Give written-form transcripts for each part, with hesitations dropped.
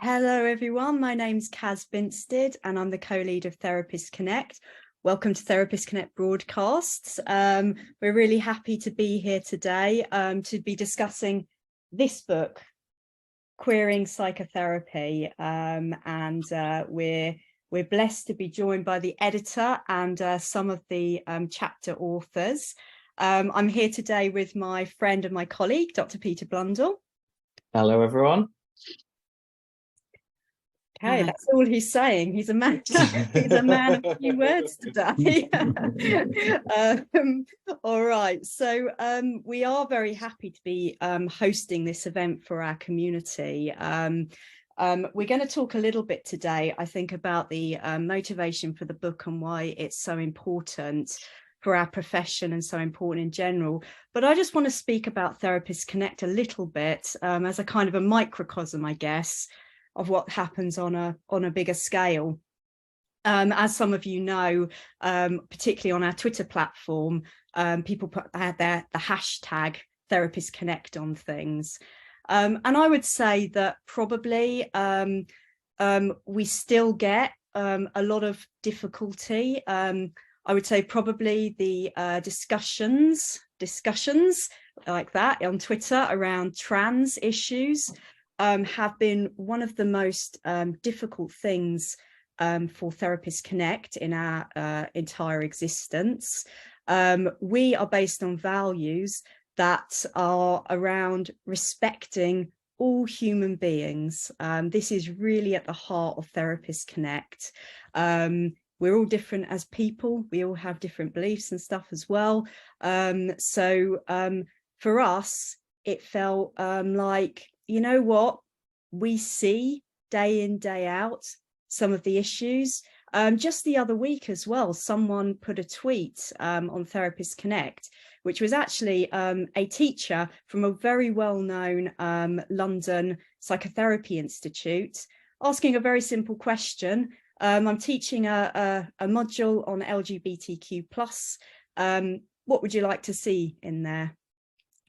Hello everyone, my name's Kaz Binstead and I'm the co-lead of Therapist Connect. Welcome to Therapist Connect broadcasts. We're really happy to be here today to be discussing this book, Queering Psychotherapy, and we're blessed to be joined by the editor and some of the chapter authors. I'm here today with my friend and my colleague, Dr. Peter Blundell. Hello everyone. Okay, that's all he's saying. He's a man. He's a man of few words today. All right. So we are very happy to be hosting this event for our community. We're going to talk a little bit today, I think, about the motivation for the book and why it's so important for our profession and so important in general. But I just want to speak about Therapist Connect a little bit as a kind of a microcosm, I guess, of what happens on a bigger scale. As some of you know, particularly on our Twitter platform, people put the hashtag Therapist Connect on things. And I would say that probably we still get a lot of difficulty. I would say probably the discussions like that on Twitter around trans issues have been one of the most difficult things for Therapist Connect in our entire existence. We are based on values that are around respecting all human beings. This is really at the heart of Therapist Connect. We're all different as people. We all have different beliefs and stuff as well. So for us, it felt like, you know what, we see day in, day out some of the issues. Just the other week as well, someone put a tweet on Therapist Connect, which was actually a teacher from a very well-known London psychotherapy institute, asking a very simple question. I'm teaching a module on LGBTQ+. What would you like to see in there?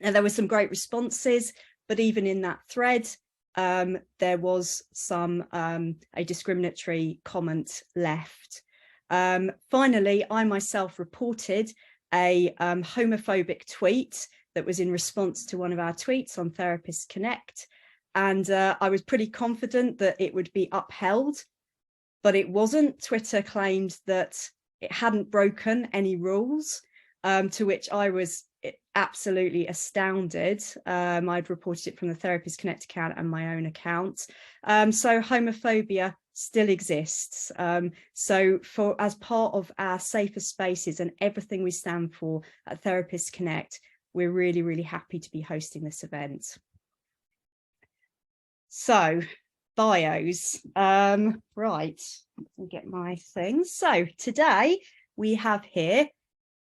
And there were some great responses. But even in that thread, there was some a discriminatory comment left. Finally, I myself reported a homophobic tweet that was in response to one of our tweets on Therapist Connect. And I was pretty confident that it would be upheld, but it wasn't. Twitter claimed that it hadn't broken any rules, to which I was absolutely astounded. I'd reported it from the Therapist Connect account and my own account. So homophobia still exists. So as part of our safer spaces and everything we stand for at Therapist Connect, we're really, really happy to be hosting this event. So bios, right, let me get my things. So today we have here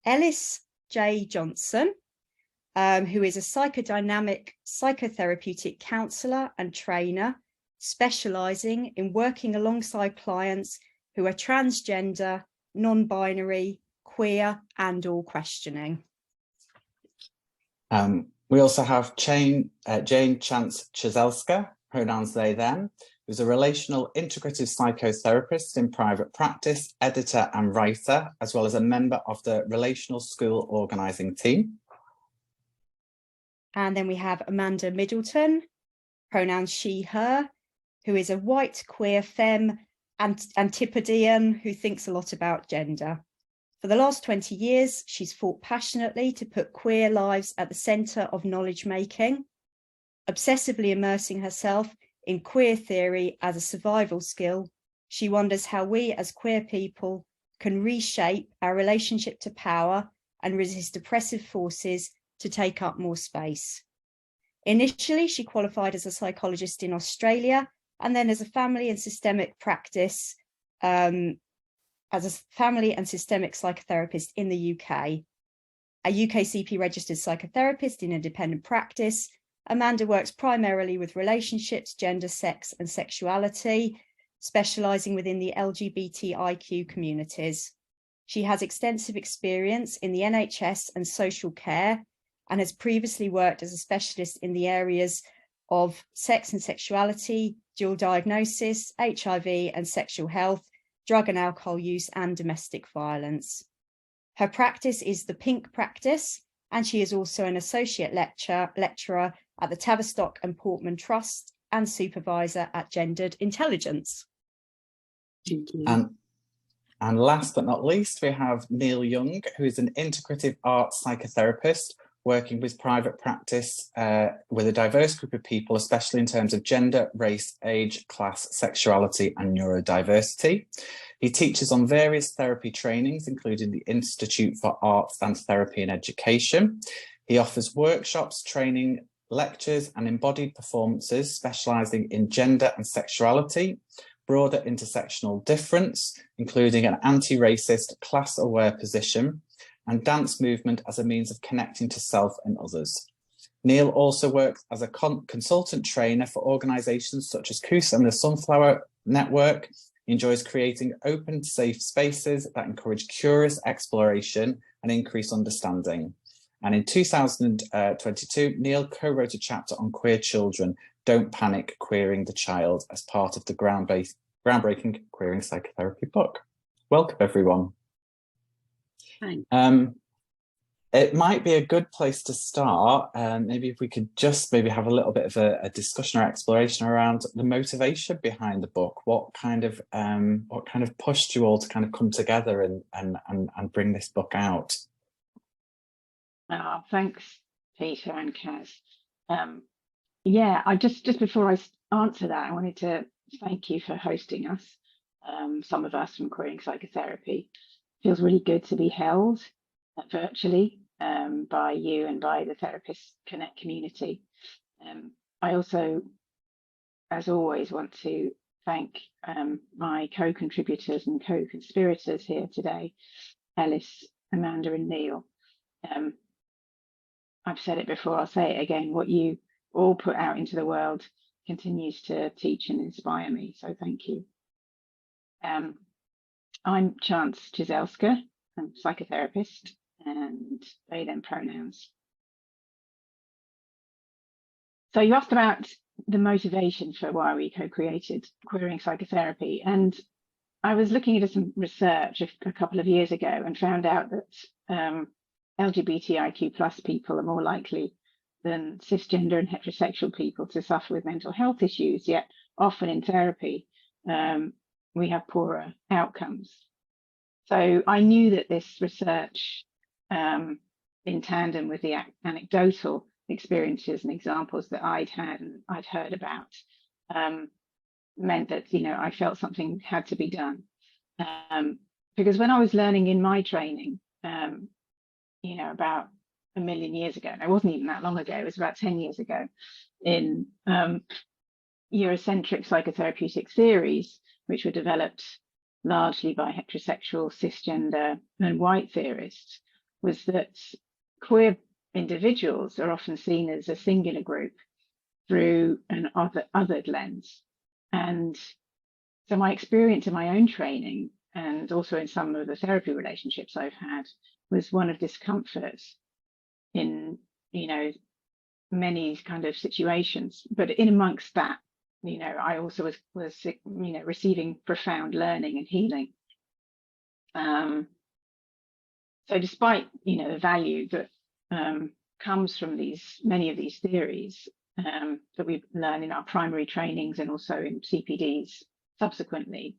Ellis J. Johnson, who is a psychodynamic psychotherapeutic counsellor and trainer, specialising in working alongside clients who are transgender, non-binary, queer, and/or questioning. We also have Jane Chance Czyzselska, pronouns they, them, who's a relational integrative psychotherapist in private practice, editor and writer, as well as a member of the Relational School organising team. And then we have Amanda Middleton, pronouns she, her, who is a white queer femme and antipodean who thinks a lot about gender. For the last 20 years, she's fought passionately to put queer lives at the centre of knowledge making, obsessively immersing herself in queer theory as a survival skill. She wonders how we as queer people can reshape our relationship to power and resist oppressive forces to take up more space. Initially, she qualified as a psychologist in Australia and then as a family and systemic practice, as a family and systemic psychotherapist in the UK. A UKCP registered psychotherapist in independent practice, Amanda works primarily with relationships, gender, sex and sexuality, specialising within the LGBTIQ communities. She has extensive experience in the NHS and social care and has previously worked as a specialist in the areas of sex and sexuality, dual diagnosis, HIV and sexual health, drug and alcohol use, and domestic violence. Her practice is the Pink Practice, and she is also an associate lecturer at the Tavistock and Portman Trust and supervisor at Gendered Intelligence. Thank you. And last but not least, we have Neil Young, who is an integrative arts psychotherapist working with private practice with a diverse group of people, especially in terms of gender, race, age, class, sexuality, and neurodiversity. He teaches on various therapy trainings, including the Institute for Arts and Therapy in Education. He offers workshops, training, lectures, and embodied performances, specialising in gender and sexuality, broader intersectional difference, including an anti-racist, class-aware position, and dance movement as a means of connecting to self and others. Neil also works as a consultant trainer for organisations such as Koos and the Sunflower Network. He enjoys creating open, safe spaces that encourage curious exploration and increase understanding. And in 2022, Neil co-wrote a chapter on queer children, Don't Panic, Queering the Child, as part of the groundbreaking Queering Psychotherapy book. Welcome, everyone. Thanks. It might be a good place to start. Maybe if we could just maybe have a little bit of a discussion or exploration around the motivation behind the book. What kind of pushed you all to kind of come together and bring this book out? Thanks, Peter and Kaz. Yeah, I just before I answer that, I wanted to thank you for hosting us. Some of us from Queering Psychotherapy. Feels really good to be held virtually by you and by the Therapist Connect community. I also, as always, want to thank my co-contributors and co-conspirators here today, Ellis, Amanda and Neil. I've said it before, I'll say it again, what you all put out into the world continues to teach and inspire me, so thank you. I'm Czyzselska, I'm a psychotherapist, and they, them pronouns. So you asked about the motivation for why we co-created Queering Psychotherapy, and I was looking at some research a couple of years ago and found out that LGBTIQ+ people are more likely than cisgender and heterosexual people to suffer with mental health issues, yet often in therapy we have poorer outcomes. So I knew that this research, in tandem with the anecdotal experiences and examples that I'd had and I'd heard about, meant that, you know, I felt something had to be done. Because when I was learning in my training, you know, about a million years ago, and it wasn't even that long ago, it was about 10 years ago, in Eurocentric psychotherapeutic theories, which were developed largely by heterosexual, cisgender and white theorists, was that queer individuals are often seen as a singular group through an othered lens. And so my experience in my own training, and also in some of the therapy relationships I've had, was one of discomfort in, you know, many kind of situations. But in amongst that, you know, I also was you know, receiving profound learning and healing. So despite, you know, the value that comes from many of these theories that we learn in our primary trainings and also in CPDs subsequently,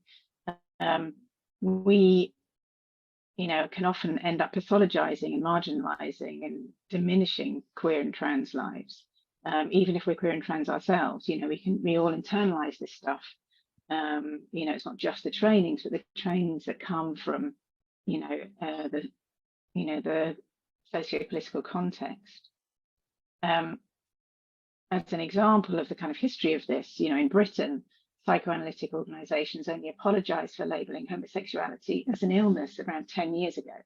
we, you know, can often end up pathologizing and marginalizing and diminishing queer and trans lives. Even if we're queer and trans ourselves, you know, we all internalize this stuff. You know, it's not just the trainings, but the trainings that come from, you know, the socio-political context. As an example of the kind of history of this, you know, in Britain, psychoanalytic organisations only apologised for labelling homosexuality as an illness around 10 years ago.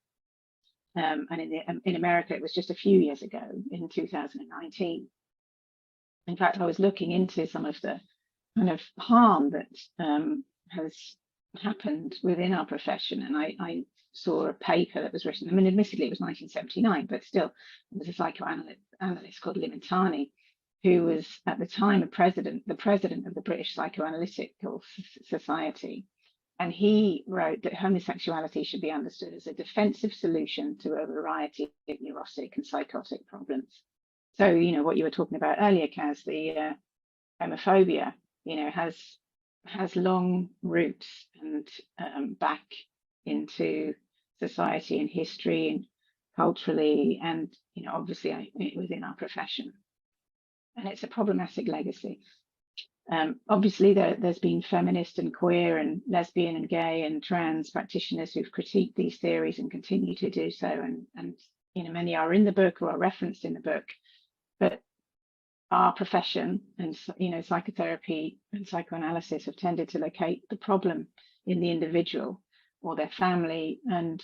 And in America, it was just a few years ago, in 2019. In fact, I was looking into some of the kind of harm that has happened within our profession, and I saw a paper that was written. I mean, admittedly, it was 1979, but still, there was a psychoanalyst called Limitani who was at the time the president of the British Psychoanalytical Society. And he wrote that homosexuality should be understood as a defensive solution to a variety of neurotic and psychotic problems. So, you know, what you were talking about earlier, Kaz, the homophobia, you know, has long roots and back into society and history and culturally, and, you know, obviously within our profession. And it's a problematic legacy. Obviously, there's been feminist and queer and lesbian and gay and trans practitioners who've critiqued these theories and continue to do so. And you know, many are in the book or are referenced in the book. But our profession and, you know, psychotherapy and psychoanalysis have tended to locate the problem in the individual or their family, and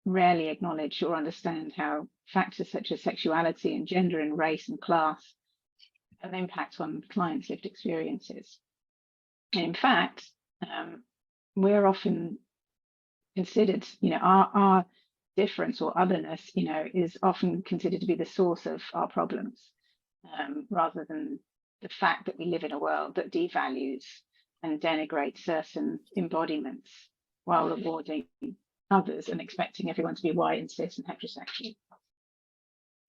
rarely acknowledge or understand how factors such as sexuality and gender and race and class have impact on clients' lived experiences. And in fact, we're often considered, you know, our difference or otherness, you know, is often considered to be the source of our problems, rather than the fact that we live in a world that devalues and denigrates certain embodiments while rewarding others and expecting everyone to be white and cis and heterosexual.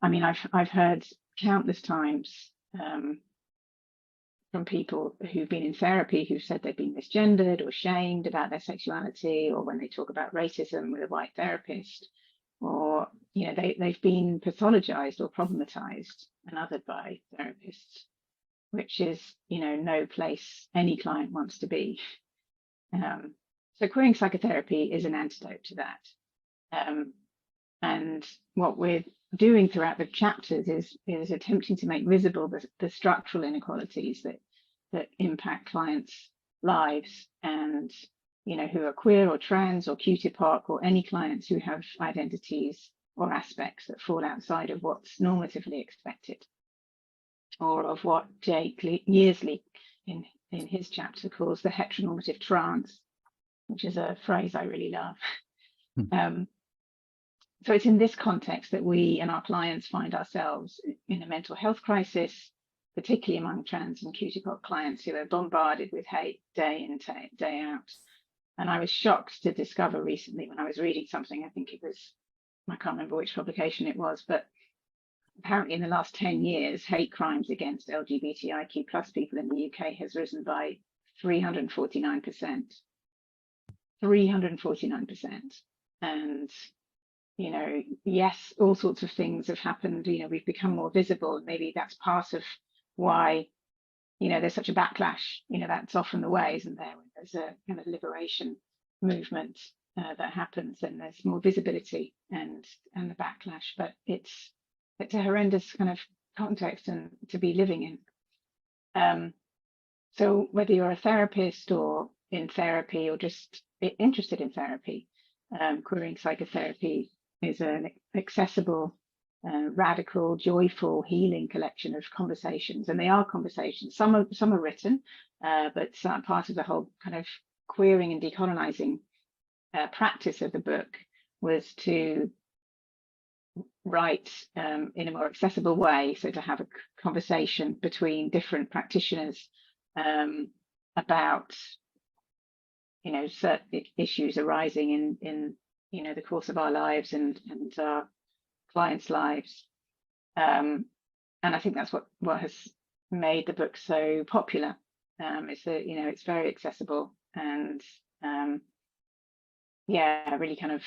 I mean, I've heard countless times from people who've been in therapy who've said they've been misgendered or shamed about their sexuality, or when they talk about racism with a white therapist, or, you know, they've been pathologized or problematized and othered by therapists, which is, you know, no place any client wants to be. So queering psychotherapy is an antidote to that. And what we're doing throughout the chapters is attempting to make visible the structural inequalities that impact clients' lives, and, you know, who are queer or trans or QTPOC, or any clients who have identities or aspects that fall outside of what's normatively expected, or of what Jake Yearsley in his chapter calls the heteronormative trance, which is a phrase I really love. So it's in this context that we and our clients find ourselves in a mental health crisis, particularly among trans and QTPOC clients who are bombarded with hate day in, day out. And I was shocked to discover recently when I was reading something, I think it was, I can't remember which publication it was, but apparently in the last 10 years, hate crimes against LGBTIQ plus people in the UK has risen by 349%. 349%. And, you know, yes, all sorts of things have happened. You know, we've become more visible. Maybe that's part of why, you know, there's such a backlash. You know, that's often the way, isn't there? When there's a kind of liberation movement that happens, and there's more visibility and the backlash. But it's a horrendous kind of context and to be living in. So whether you're a therapist or in therapy or just interested in therapy, queering psychotherapy is an accessible, radical, joyful, healing collection of conversations, and they are conversations. Some are written, but some part of the whole kind of queering and decolonizing practice of the book was to write in a more accessible way, so to have a conversation between different practitioners about, you know, certain issues arising in you know, the course of our lives and our clients' lives. And I think that's what has made the book so popular. It's you know, it's very accessible, and yeah, really kind of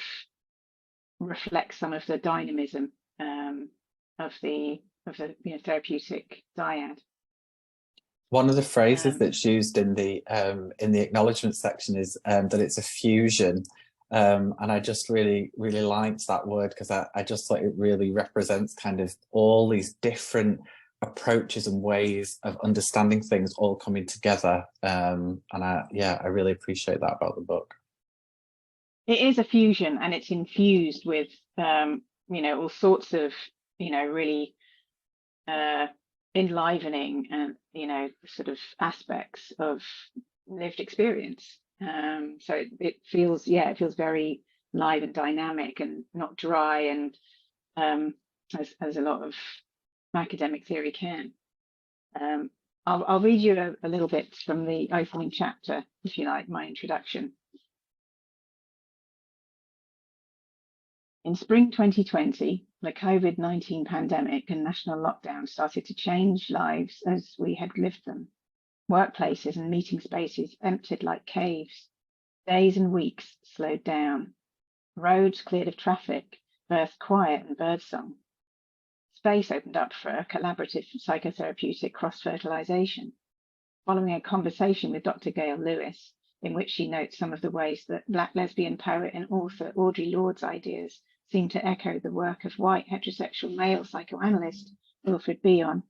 reflects some of the dynamism of the you know, therapeutic dyad. One of the phrases that's used in the acknowledgement section is that it's a fusion. And I just really liked that word, because I just thought it really represents kind of all these different approaches and ways of understanding things all coming together. And I really appreciate that about the book. It is a fusion, and it's infused with you know, all sorts of, you know, really enlivening and, you know, sort of aspects of lived experience. So it feels, it feels very live and dynamic and not dry, and as a lot of academic theory can. I'll read you a little bit from the opening chapter, if you like, my introduction. In spring 2020, the COVID-19 pandemic and national lockdown started to change lives as we had lived them. Workplaces and meeting spaces emptied like caves. Days and weeks slowed down. Roads cleared of traffic, birthed quiet and birdsong. Space opened up for a collaborative psychotherapeutic cross-fertilization. Following a conversation with Dr. Gail Lewis, in which she notes some of the ways that Black lesbian poet and author Audre Lorde's ideas seem to echo the work of white heterosexual male psychoanalyst Wilfred Bion,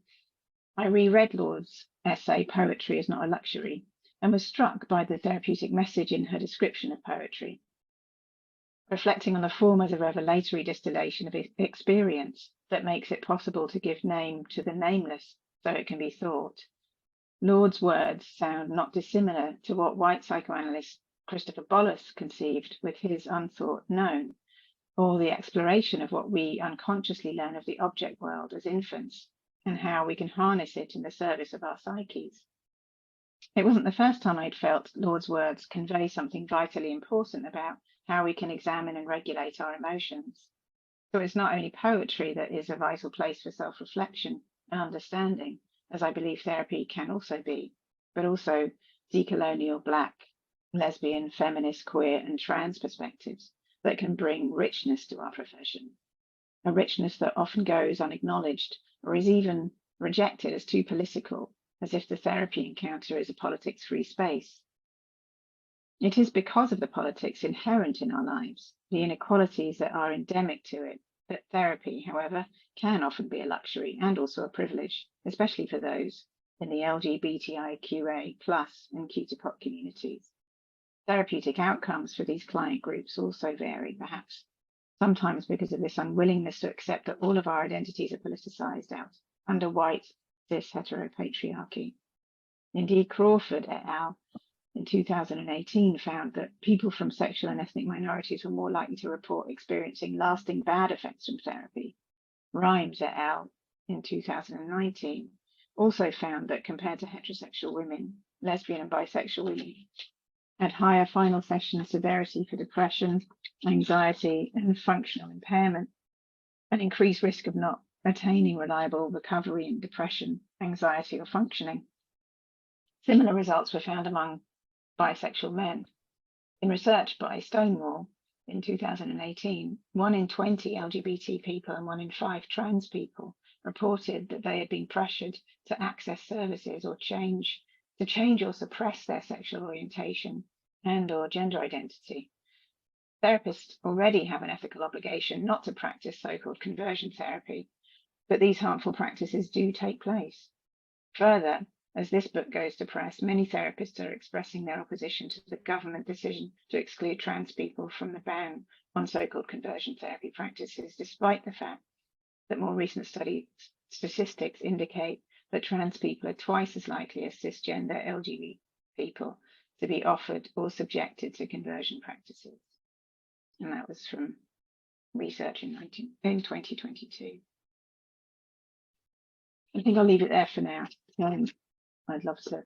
I reread Lorde's essay Poetry is Not a Luxury and was struck by the therapeutic message in her description of poetry. Reflecting on the form as a revelatory distillation of experience that makes it possible to give name to the nameless so it can be thought, Lorde's words sound not dissimilar to what white psychoanalyst Christopher Bollas conceived with his unthought known, or the exploration of what we unconsciously learn of the object world as infants and how we can harness it in the service of our psyches. It wasn't the first time I'd felt Lorde's words convey something vitally important about how we can examine and regulate our emotions. So it's not only poetry that is a vital place for self-reflection and understanding, as I believe therapy can also be, but also decolonial, Black, lesbian, feminist, queer, and trans perspectives that can bring richness to our profession, a richness that often goes unacknowledged or is even rejected as too political, as if the therapy encounter is a politics-free space. It is because of the politics inherent in our lives, the inequalities that are endemic to it, that therapy, however, can often be a luxury and also a privilege, especially for those in the LGBTIQA+ and Q2POC communities. Therapeutic outcomes for these client groups also vary, perhaps, sometimes because of this unwillingness to accept that all of our identities are politicized out under white, cis heteropatriarchy. Indeed, Crawford et al. In 2018 found that people from sexual and ethnic minorities were more likely to report experiencing lasting bad effects from therapy. Rhymes et al. In 2019 also found that compared to heterosexual women, lesbian and bisexual women had higher final session severity for depression, anxiety, and functional impairment, an increased risk of not attaining reliable recovery in depression, anxiety, or functioning. Similar results were found among bisexual men. In research by Stonewall in 2018, 1 in 20 LGBT people and 1 in 5 trans people reported that they had been pressured to access services or change or suppress their sexual orientation and or gender identity. Therapists already have an ethical obligation not to practice so-called conversion therapy, but these harmful practices do take place. Further, as this book goes to press, many therapists are expressing their opposition to the government decision to exclude trans people from the ban on so-called conversion therapy practices, despite the fact that more recent statistics indicate that trans people are twice as likely as cisgender LGBT people to be offered or subjected to conversion practices. And that was from research in 2022. I think I'll leave it there for now. I'd love to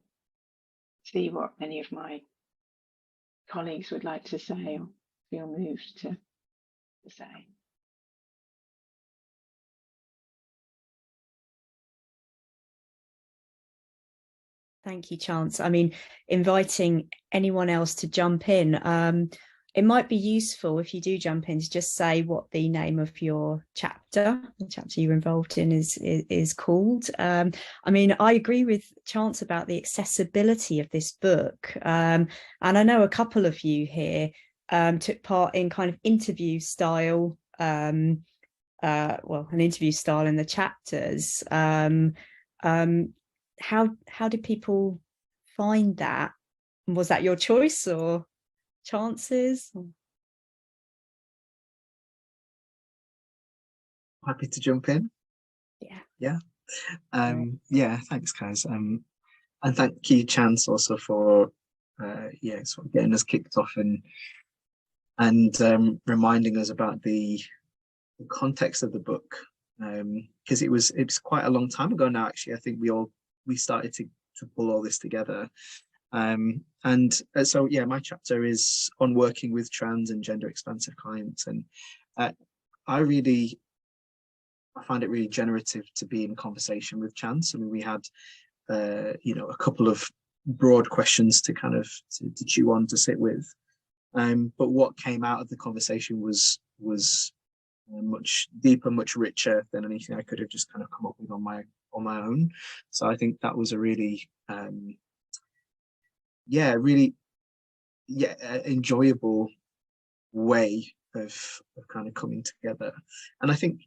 see what any of my colleagues would like to say or feel moved to say. Thank you, Chance. I mean, inviting anyone else to jump in. It might be useful if you do jump in to just say what the name of your chapter, the chapter you're involved in, is called. I mean, I agree with Chance about the accessibility of this book. And I know a couple of you here took part in kind of interview style, an interview style in the chapters. How did people find that? Was that your choice or Chance's? Happy to jump in. Yeah. Thanks, guys. And thank you, Chance, also for sort of getting us kicked off and reminding us about the context of the book, because it was quite a long time ago now. Actually, I think we all we started to pull all this together. So yeah, my chapter is on working with trans and gender expansive clients, and I find it really generative to be in conversation with Chance. I mean, we had a couple of broad questions to kind of to chew on, to sit with, but what came out of the conversation was much deeper, much richer than anything I could have just kind of come up with on my own. So I think that was a really enjoyable way of kind of coming together. And I think,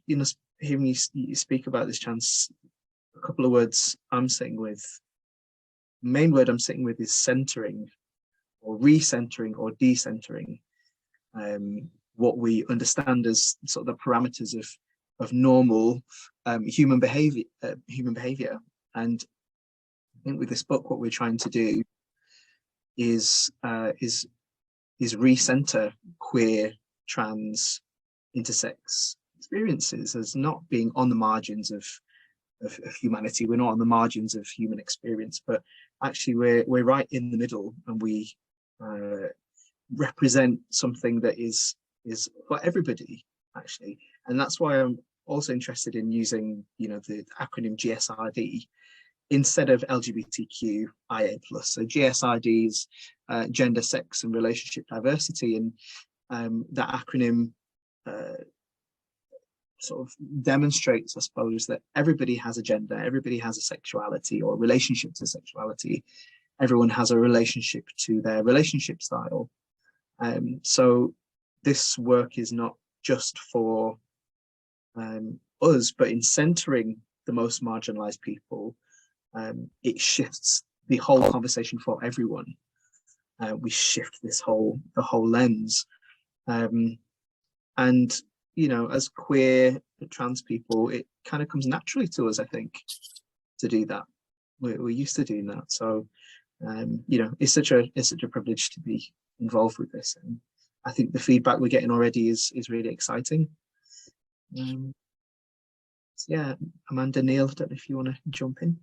hearing you speak about this, Chance, a couple of words I'm sitting with, main word I'm sitting with is centering, or recentering, or decentering, what we understand as sort of the parameters of normal human behavior. And I think with this book, what we're trying to do is recenter queer, trans, intersex experiences as not being on the margins of humanity. We're not on the margins of human experience, but actually we're right in the middle, and we represent something that is for everybody, actually. And that's why I'm also interested in using the acronym GSRD instead of LGBTQIA+. So GSRD is gender, sex and relationship diversity, and that acronym sort of demonstrates, I suppose, that everybody has a gender, everybody has a sexuality or a relationship to sexuality. Everyone has a relationship to their relationship style. So this work is not just for us, but in centering the most marginalized people, it shifts the whole conversation for everyone. We shift the whole lens, and as queer trans people, it kind of comes naturally to us, I think, to do that. We're used to doing that, so it's such a privilege to be involved with this, and I think the feedback we're getting already is really exciting. Yeah, Amanda, Neil, I don't know if you want to jump in.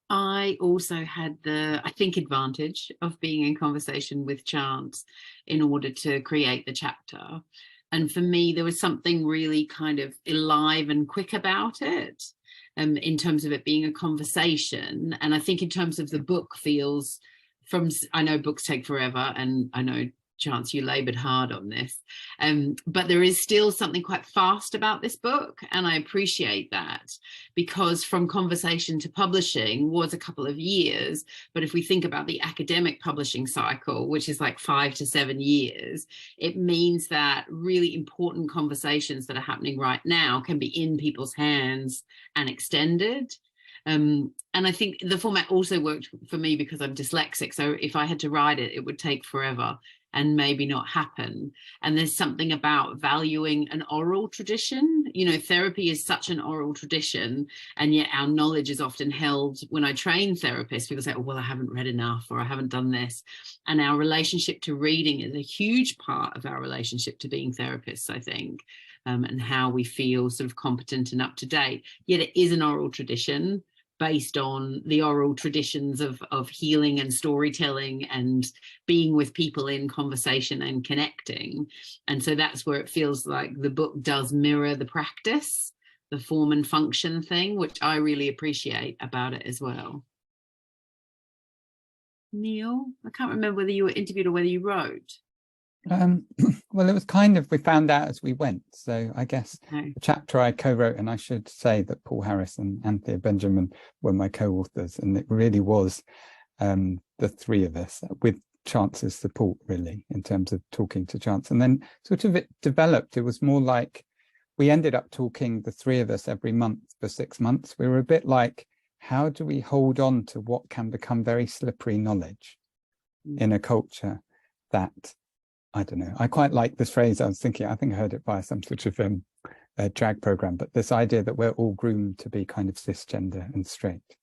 I also had the, I think, advantage of being in conversation with Chance in order to create the chapter. And for me, there was something really kind of alive and quick about it, in terms of it being a conversation. And I think in terms of the book feels I know books take forever, and I know, Chance, you laboured hard on this, but there is still something quite fast about this book, and I appreciate that, because from conversation to publishing was a couple of years, but if we think about the academic publishing cycle, which is like 5 to 7 years, it means that really important conversations that are happening right now can be in people's hands and extended. And I think the format also worked for me because I'm dyslexic, so if I had to write it, it would take forever and maybe not happen. And there's something about valuing an oral tradition. Therapy is such an oral tradition, and yet our knowledge is often held. When I train therapists, people say, oh, well, I haven't read enough, or I haven't done this. And our relationship to reading is a huge part of our relationship to being therapists, I think, and how we feel sort of competent and up to date. Yet it is an oral tradition based on the oral traditions of healing and storytelling and being with people in conversation and connecting. And so that's where it feels like the book does mirror the practice, the form and function thing, which I really appreciate about it as well. Neil, I can't remember whether you were interviewed or whether you wrote. Well, it was kind of, we found out as we went. So I guess the chapter I co-wrote, and I should say that Paul Harris and Anthea Benjamin were my co-authors, and it really was the three of us with Chance's support, really, in terms of talking to Chance. And then sort of it developed. It was more like we ended up talking, the three of us, every month for 6 months. We were a bit like, how do we hold on to what can become very slippery knowledge in a culture that, I don't know, I quite like this phrase. I think I heard it by some sort of drag program, but this idea that we're all groomed to be kind of cisgender and straight.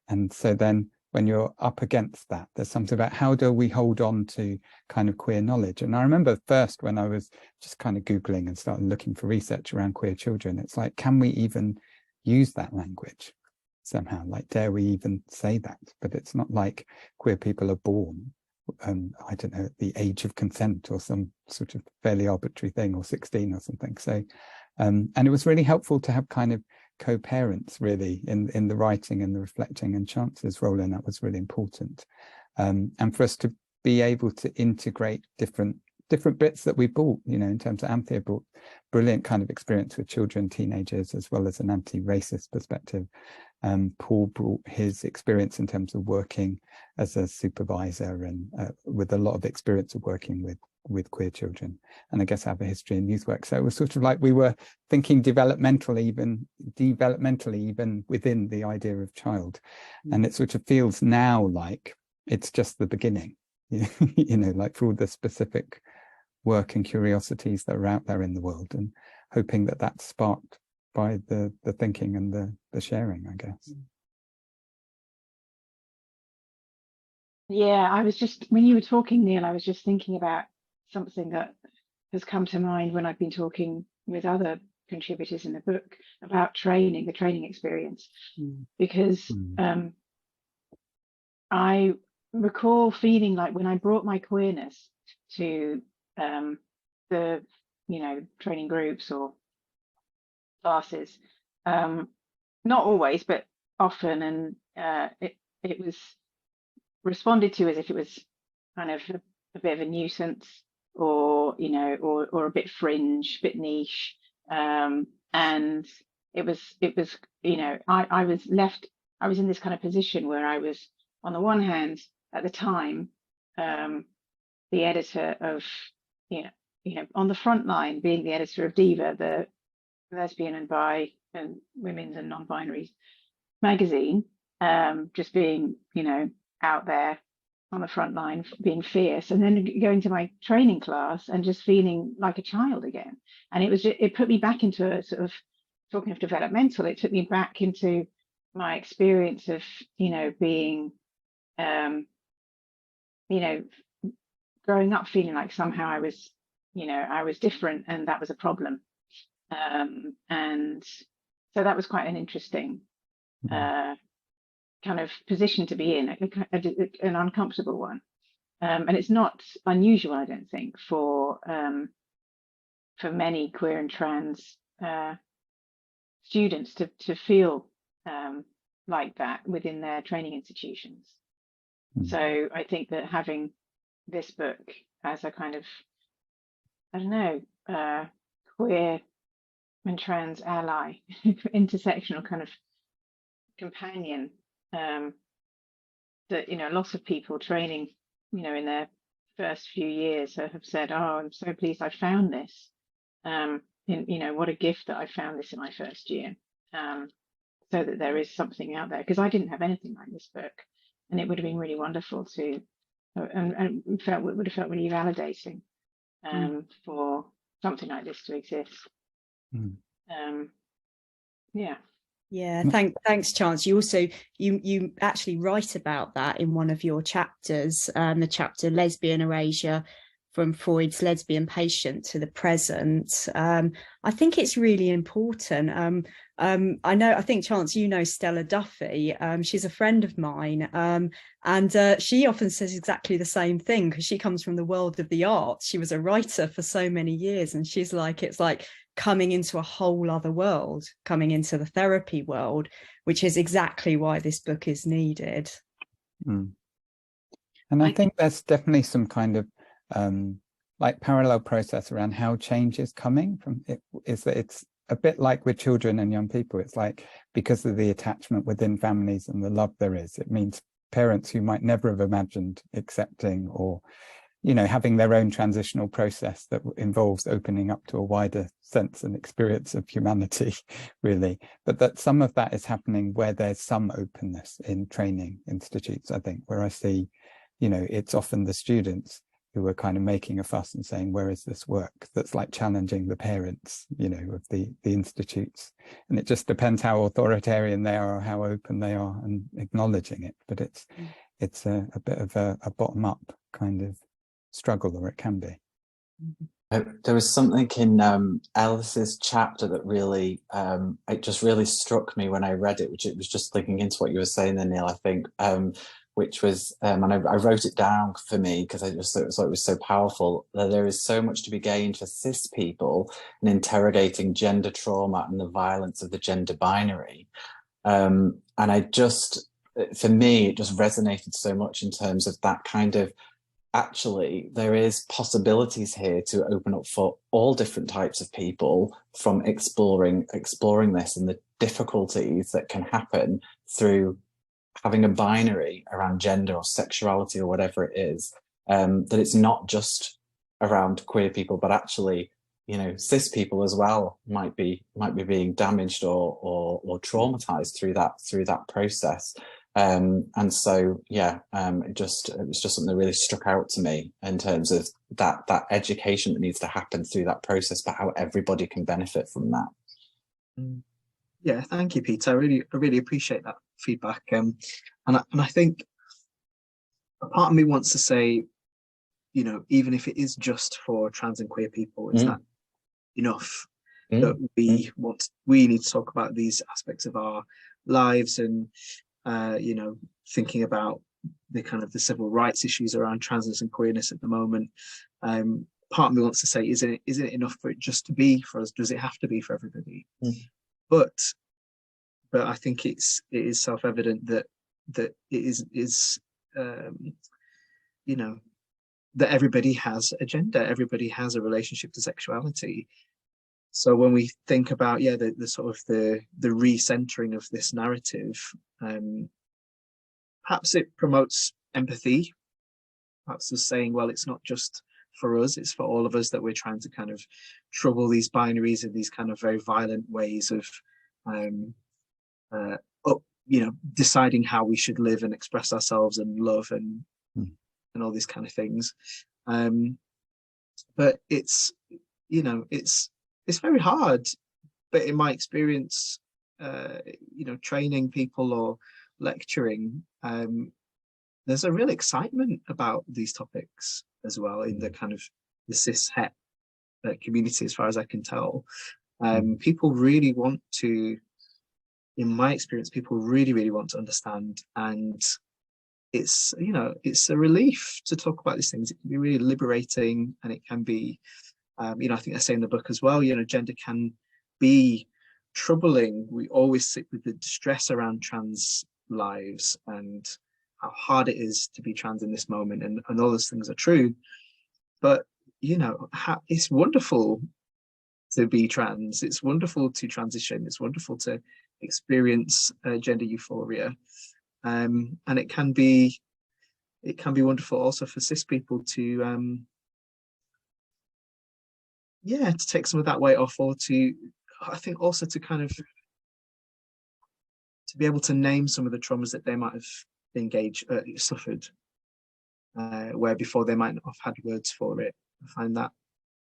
And so then when you're up against that, there's something about how do we hold on to kind of queer knowledge. And I remember first when I was just kind of Googling and started looking for research around queer children, it's like, can we even use that language somehow, like dare we even say that? But it's not like queer people are born I don't know, at the age of consent or some sort of fairly arbitrary thing, or 16 or something. So and it was really helpful to have kind of co-parents really in the writing and the reflecting, and Chance's role in that was really important, and for us to be able to integrate different bits that we brought, you know, in terms of Anthea brought brilliant kind of experience with children, teenagers, as well as an anti-racist perspective. Paul brought his experience in terms of working as a supervisor and with a lot of experience of working with queer children, and I guess I have a history in youth work. So it was sort of like we were thinking developmentally even within the idea of child. And it sort of feels now like it's just the beginning, you know, like for all the specific work and curiosities that are out there in the world, and hoping that that's sparked by the thinking and the sharing, I guess. Yeah, I was just, when you were talking, Neil, I was just thinking about something that has come to mind when I've been talking with other contributors in the book about training, the training experience, because I recall feeling like when I brought my queerness to the, you know, training groups or classes, not always, but often, and it was responded to as if it was kind of a bit of a nuisance, or, you know, or a bit fringe, bit niche, and it was, you know, I was in this kind of position where I was, on the one hand, at the time, the editor of, you know, on the front line, being the editor of Diva, the lesbian and bi and women's and non-binary magazine, just being, you know, out there on the front line, being fierce, and then going to my training class and just feeling like a child again. And it put me back into a sort of, talking of developmental, it took me back into my experience of, you know, being, you know, growing up feeling like somehow I was, you know, I was different, and that was a problem. And so that was quite an interesting kind of position to be in, an uncomfortable one. And it's not unusual, I don't think, for many queer and trans students to feel like that within their training institutions. So I think that having this book as a kind of, I don't know, queer and trans ally, intersectional kind of companion, that, you know, lots of people training, you know, in their first few years have said, oh, I'm so pleased I found this. You know, what a gift that I found this in my first year, so that there is something out there, because I didn't have anything like this book, and it would have been really wonderful to, and would have felt really validating for something like this to exist. Yeah, thanks, Chance. You also you actually write about that in one of your chapters, the chapter Lesbian Erasure, from Freud's lesbian patient to the present. I think it's really important. I think, Chance, you know Stella Duffy. She's a friend of mine, and she often says exactly the same thing, because she comes from the world of the arts. She was a writer for so many years, and she's like, it's like coming into a whole other world, coming into the therapy world, which is exactly why this book is needed. And I think there's definitely some kind of like parallel process around how change is coming from it, is that it's a bit like with children and young people. It's like, because of the attachment within families and the love there is, it means parents who might never have imagined accepting or, you know, having their own transitional process that involves opening up to a wider sense and experience of humanity, really. But that some of that is happening where there's some openness in training institutes, I think, where I see, you know, it's often the students who are kind of making a fuss and saying, where is this work? That's like challenging the parents, you know, of the institutes. And it just depends how authoritarian they are or how open they are and acknowledging it. But it's a bit of a bottom-up kind of struggle, or it can be. There was something in Ellis's chapter that really, it just really struck me when I read it, which it was just linking into what you were saying there, Neil, I think, which was, and I wrote it down for me because I just thought it was so powerful, that there is so much to be gained for cis people in interrogating gender trauma and the violence of the gender binary. And for me, it just resonated so much in terms of that kind of, actually, there is possibilities here to open up for all different types of people from exploring this and the difficulties that can happen through having a binary around gender or sexuality or whatever it is, that it's not just around queer people, but actually, you know, cis people as well might be being damaged or traumatized through that process. And so, yeah, it was just something that really struck out to me in terms of that education that needs to happen through that process, but how everybody can benefit from that. Yeah, thank you, Peter. I really appreciate that feedback. And I think a part of me wants to say, you know, even if it is just for trans and queer people, is that enough? That we need to talk about these aspects of our lives and you know, thinking about the kind of the civil rights issues around transness and queerness at the moment. Part of me wants to say, isn't it enough for it just to be for us? Does it have to be for everybody? But I think it is self-evident that it is you know, that everybody has a gender, everybody has a relationship to sexuality. So when we think about, yeah, the sort of the recentering of this narrative, perhaps it promotes empathy, perhaps it's saying, well, it's not just for us, it's for all of us, that we're trying to kind of trouble these binaries in these kind of very violent ways of, you know, deciding how we should live and express ourselves and love and all these kind of things. But it's, you know, it's very hard. But in my experience, you know, training people or lecturing, there's a real excitement about these topics as well in the kind of the cis het community, as far as I can tell. People really want to, in my experience, people really want to understand, and it's, you know, it's a relief to talk about these things. It can be really liberating, and it can be, you know, I think I say in the book as well, you know, gender can be troubling. We always sit with the distress around trans lives and how hard it is to be trans in this moment, and all those things are true. But, you know, it's wonderful to be trans. It's wonderful to transition. It's wonderful to experience gender euphoria. And it can be wonderful also for cis people to yeah, to take some of that weight off, or to, I think also to kind of to be able to name some of the traumas that they might have suffered, where before they might not have had words for it. I find that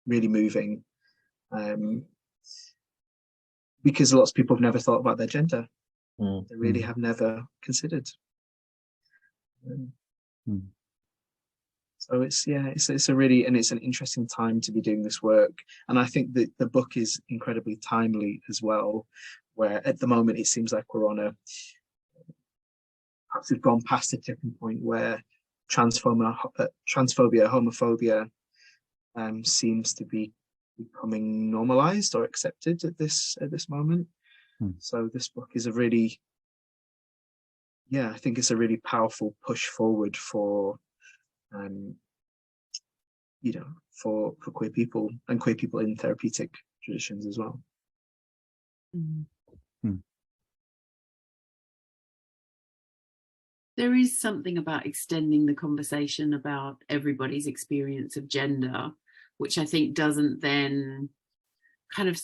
really moving, because lots of people have never thought about their gender. They really have never considered. So it's a really, and it's an interesting time to be doing this work. And I think that the book is incredibly timely as well, where at the moment it seems like we're on perhaps we've gone past a tipping point where transphobia, homophobia seems to be becoming normalized or accepted at this moment. So this book is a really, I think it's a really powerful push forward for you know, for queer people and queer people in therapeutic traditions as well. There is something about extending the conversation about everybody's experience of gender, which I think doesn't then kind of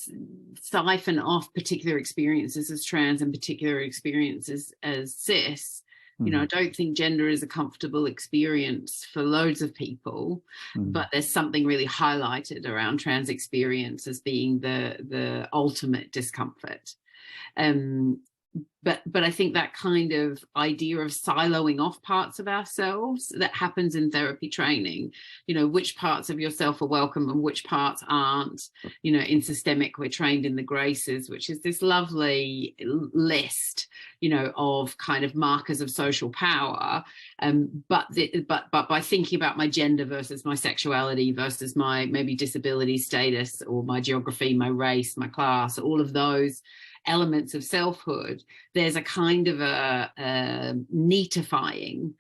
siphon off particular experiences as trans and particular experiences as cis. You know, I don't think gender is a comfortable experience for loads of people, but there's something really highlighted around trans experience as being the ultimate discomfort. but I think that kind of idea of siloing off parts of ourselves that happens in therapy training, you know, which parts of yourself are welcome and which parts aren't. You know, in systemic, we're trained in the graces, which is this lovely list, you know, of kind of markers of social power. But by thinking about my gender versus my sexuality versus my maybe disability status or my geography, my race, my class, all of those elements of selfhood, there's a kind of a neatifying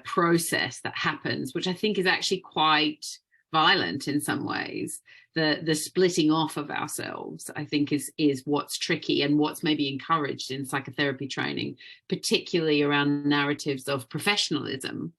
process that happens, which I think is actually quite violent in some ways. The splitting off of ourselves, I think, is what's tricky and what's maybe encouraged in psychotherapy training, particularly around narratives of professionalism.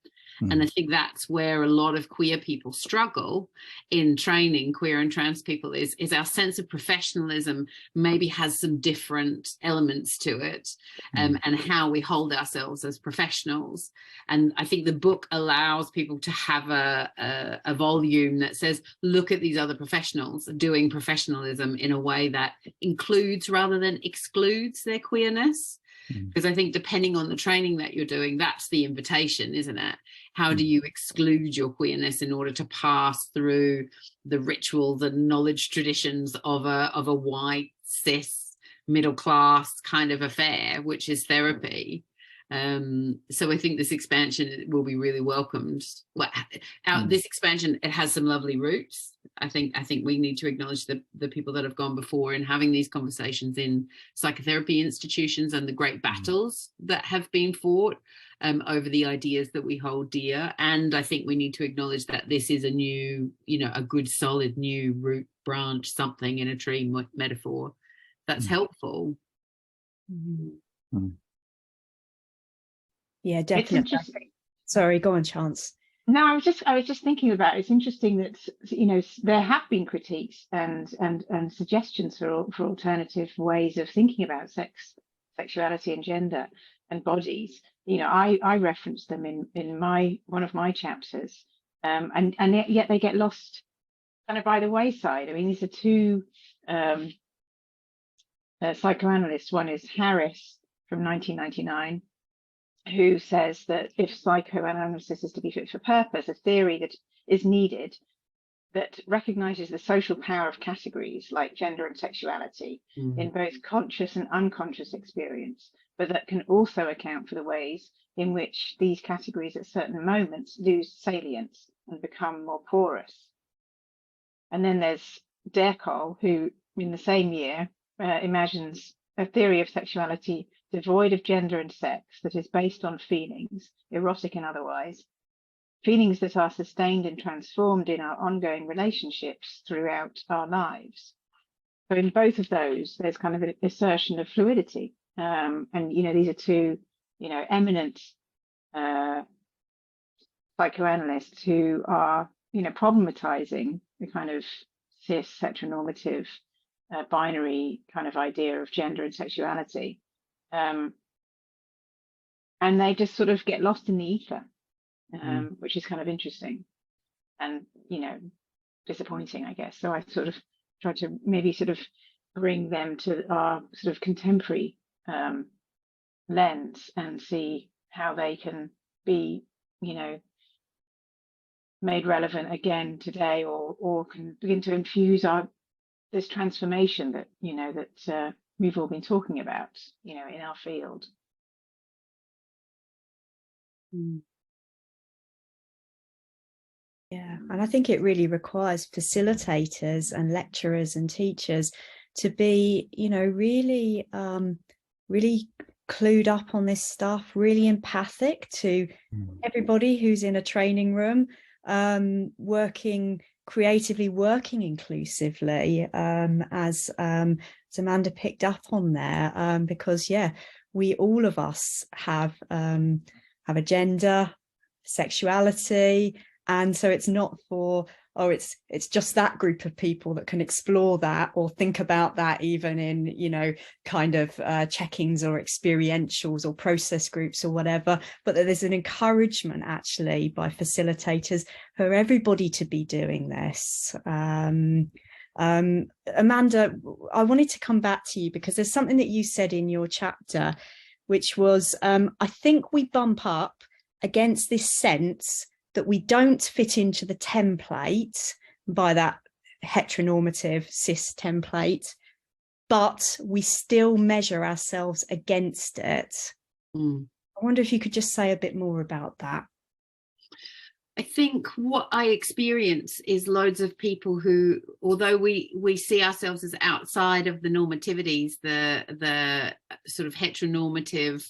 And I think that's where a lot of queer people struggle in training queer and trans people, is our sense of professionalism maybe has some different elements to it, and how we hold ourselves as professionals. And I think the book allows people to have a volume that says, look at these other professionals doing professionalism in a way that includes rather than excludes their queerness. Because I think depending on the training that you're doing, that's the invitation, isn't it? How do you exclude your queerness in order to pass through the rituals and knowledge traditions of a white, cis, middle class kind of affair, which is therapy? So I think this expansion will be really welcomed. This expansion, it has some lovely roots. I think we need to acknowledge the people that have gone before in having these conversations in psychotherapy institutions and the great battles that have been fought over the ideas that we hold dear. And I think we need to acknowledge that this is a new, you know, a good solid new root branch, something in a tree metaphor that's helpful. Yeah, definitely. Sorry, go on, Chance. No, I was just thinking about it. It's interesting that, you know, there have been critiques and suggestions for alternative ways of thinking about sex, sexuality, and gender and bodies. You know, I referenced them in one of my chapters, and yet they get lost kind of by the wayside. I mean, these are two psychoanalysts. One is Harris from 1999. Who says that if psychoanalysis is to be fit for purpose, a theory that is needed that recognizes the social power of categories like gender and sexuality in both conscious and unconscious experience, but that can also account for the ways in which these categories at certain moments lose salience and become more porous. And then there's Derkol, who in the same year imagines a theory of sexuality devoid of gender and sex, that is based on feelings, erotic and otherwise, feelings that are sustained and transformed in our ongoing relationships throughout our lives. So in both of those, there's kind of an assertion of fluidity. And, you know, these are two, you know, eminent psychoanalysts who are, you know, problematizing the kind of cis heteronormative binary kind of idea of gender and sexuality. And they just sort of get lost in the ether, which is kind of interesting and, you know, disappointing, I guess. So I sort of tried to maybe sort of bring them to our sort of contemporary lens and see how they can be, you know, made relevant again today, or can begin to infuse this transformation that, you know, that we've all been talking about, you know, in our field. Yeah, and I think it really requires facilitators and lecturers and teachers to be, you know, really, really clued up on this stuff, really empathic to everybody who's in a training room, creatively working inclusively, as Amanda picked up on there, because all of us have a gender, sexuality, and so it's not for it's just that group of people that can explore that or think about that, even in, you know, kind of check-ins or experientials or process groups or whatever, but that there's an encouragement actually by facilitators for everybody to be doing this. Amanda, I wanted to come back to you because there's something that you said in your chapter, which was, I think we bump up against this sense that we don't fit into the template, by that heteronormative cis template, but we still measure ourselves against it. I wonder if you could just say a bit more about that. I think what I experience is loads of people who, although we see ourselves as outside of the normativities, the sort of heteronormative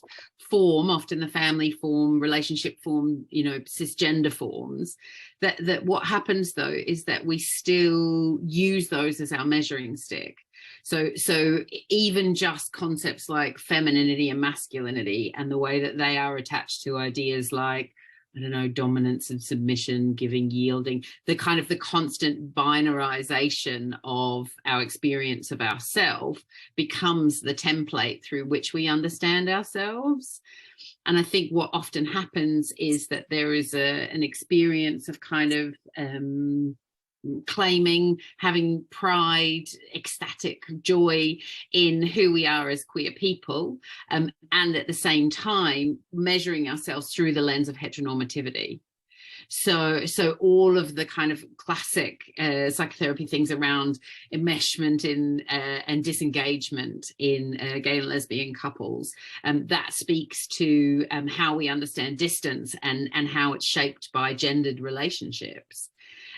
form, often the family form, relationship form, you know, cisgender forms, that what happens though is that we still use those as our measuring stick. So even just concepts like femininity and masculinity and the way that they are attached to ideas like, I don't know, dominance and submission, giving, yielding, the kind of the constant binarization of our experience of ourselves becomes the template through which we understand ourselves. And I think what often happens is that there is an experience of kind of claiming, having pride, ecstatic joy in who we are as queer people, and at the same time measuring ourselves through the lens of heteronormativity. So all of the kind of classic psychotherapy things around enmeshment and disengagement in gay and lesbian couples, that speaks to how we understand distance and how it's shaped by gendered relationships.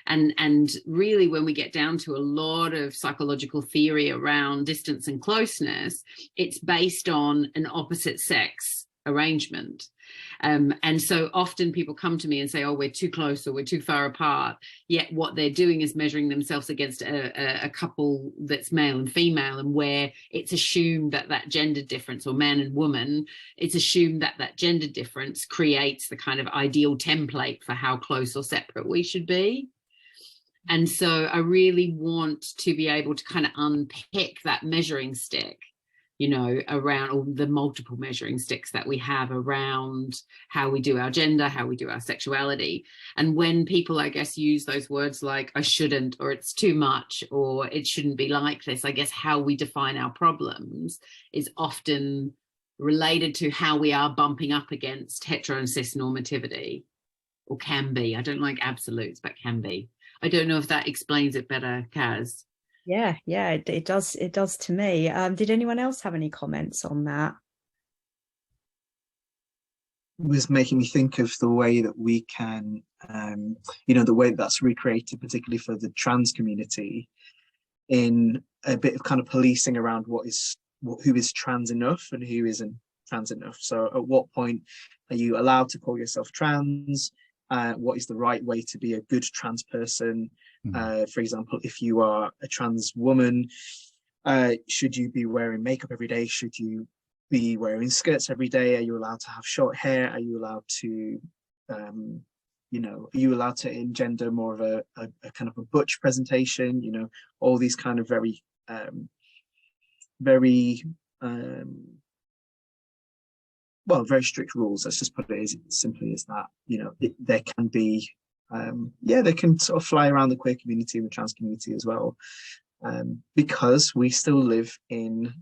And really, when we get down to a lot of psychological theory around distance and closeness, it's based on an opposite sex arrangement. And so often people come to me and say, oh, we're too close or we're too far apart. Yet what they're doing is measuring themselves against a couple that's male and female, and where it's assumed that gender difference, or man and woman, it's assumed that gender difference creates the kind of ideal template for how close or separate we should be. And so I really want to be able to kind of unpick that measuring stick, you know, around all the multiple measuring sticks that we have around how we do our gender, how we do our sexuality. And when people, I guess, use those words like I shouldn't, or it's too much, or it shouldn't be like this, I guess how we define our problems is often related to how we are bumping up against hetero and cis normativity, or can be. I don't like absolutes, but can be. I don't know if that explains it better, Kaz. Yeah, it does. It does to me. Did anyone else have any comments on that? It was making me think of the way that we can, you know, the way that's recreated, particularly for the trans community, in a bit of kind of policing around who is trans enough and who isn't trans enough. So at what point are you allowed to call yourself trans? What is the right way to be a good trans person? For example, if you are a trans woman, should you be wearing makeup every day? Should you be wearing skirts every day? Are you allowed to have short hair? Are you allowed to, you know, are you allowed to engender more of a kind of a butch presentation? You know, all these kind of very very strict rules. Let's just put it as simply as that. You know, there can be, they can sort of fly around the queer community and the trans community as well, because we still live in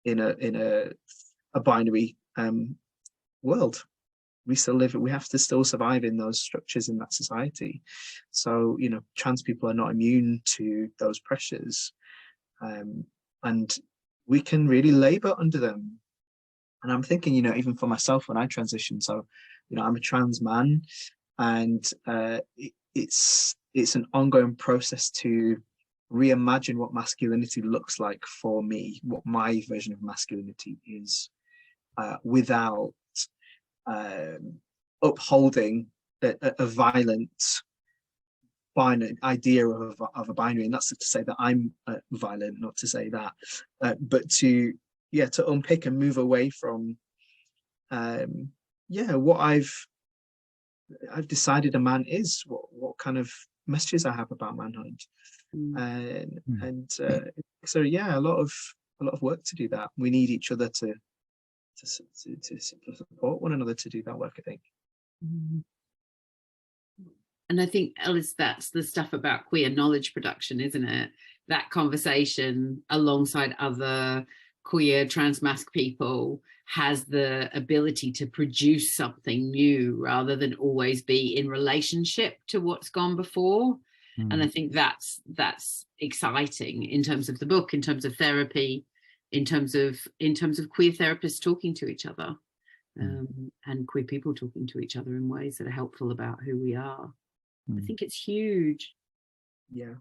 a binary world. We have to still survive in those structures in that society. So, you know, trans people are not immune to those pressures, and we can really labor under them. And I'm thinking, you know, even for myself when I transitioned, so, you know, I'm a trans man, and it's an ongoing process to reimagine what masculinity looks like for me, what my version of masculinity is, without upholding a violent binary idea of a binary. And that's to say that I'm violent, not to say that, but to unpick and move away from what I've decided a man is, what kind of messages I have about manhood. So a lot of work to do that. We need each other to support one another to do that work, I think. And I think, Ellis, that's the stuff about queer knowledge production, isn't it? that conversation alongside other queer transmasc people has the ability to produce something new rather than always be in relationship to what's gone before. And I think that's exciting in terms of the book, in terms of therapy, in terms of queer therapists talking to each other, and queer people talking to each other in ways that are helpful about who we are. I think it's huge. Yeah.